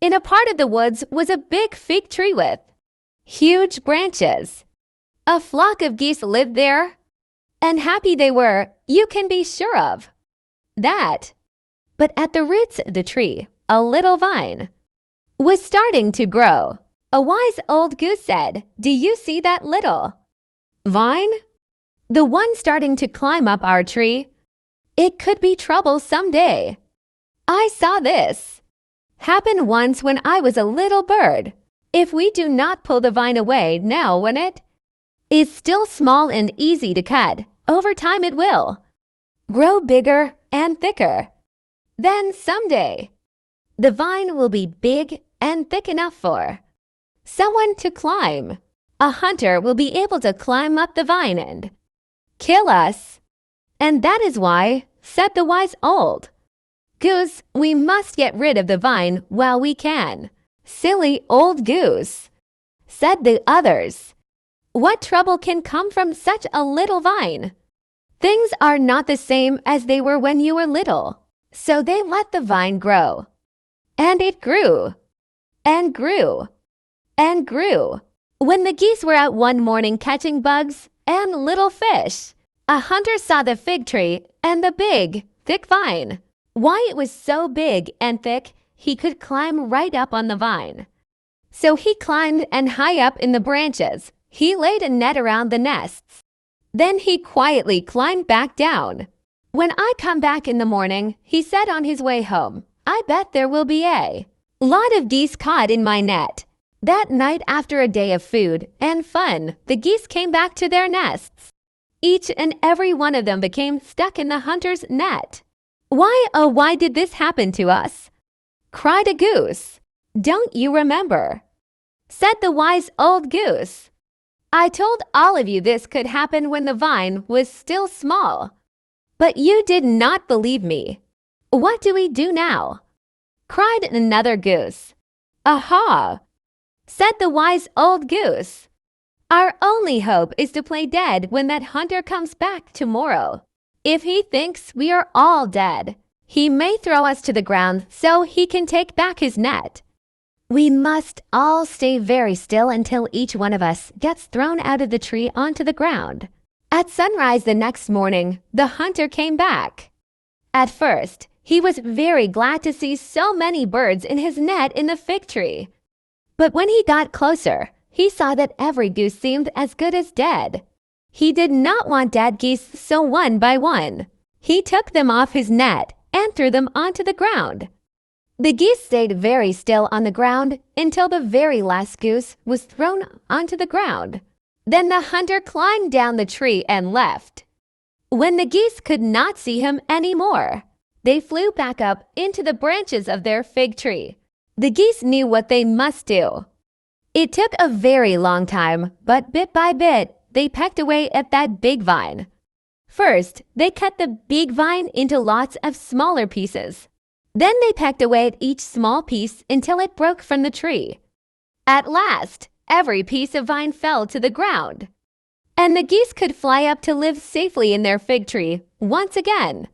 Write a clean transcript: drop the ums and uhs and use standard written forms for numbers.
In a part of the woods was a big fig tree with huge branches. A flock of geese lived there, and happy they were, you can be sure of that. But at the roots of the tree, a little vine was starting to grow. A wise old goose said, "Do you see that little vine? The one starting to climb up our tree? It could be trouble someday. I saw this happen once when I was a little bird. If we do not pull the vine away now when it is still small and easy to cut, over time it will grow bigger and thicker. Then someday, the vine will be big and thick enough for someone to climb. A hunter will be able to climb up the vine and kill us. And that is why," said the wise old goose, "we must get rid of the vine while we can." "Silly old goose," said the others. "What trouble can come from such a little vine? Things are not the same as they were when you were little." So they let the vine grow. And it grew, and grew, and grew. When the geese were out one morning catching bugs and little fish, a hunter saw the fig tree and the big, thick vine. Why, it was so big and thick he could climb right up on the vine. So he climbed, and high up in the branches, he laid a net around the nests. Then he quietly climbed back down. "When I come back in the morning," he said on his way home, "I bet there will be a lot of geese caught in my net." That night, after a day of food and fun, the geese came back to their nests. Each and every one of them became stuck in the hunter's net. "Why, oh, why did this happen to us?" cried a goose. "Don't you remember?" said the wise old goose. "I told all of you this could happen when the vine was still small. But you did not believe me. What do we do now?" cried another goose. "Aha!" said the wise old goose. "Our only hope is to play dead when that hunter comes back tomorrow. If he thinks we are all dead, he may throw us to the ground so he can take back his net. We must all stay very still until each one of us gets thrown out of the tree onto the ground." At sunrise the next morning, the hunter came back. At first, he was very glad to see so many birds in his net in the fig tree. But when he got closer, he saw that every goose seemed as good as dead. He did not want dead geese, so one by one, he took them off his net and threw them onto the ground. The geese stayed very still on the ground until the very last goose was thrown onto the ground. Then the hunter climbed down the tree and left. When the geese could not see him anymore, they flew back up into the branches of their fig tree. The geese knew what they must do. It took a very long time, but bit by bit, they pecked away at that big vine. First, they cut the big vine into lots of smaller pieces. Then they pecked away at each small piece until it broke from the tree. At last, every piece of vine fell to the ground, and the geese could fly up to live safely in their fig tree once again.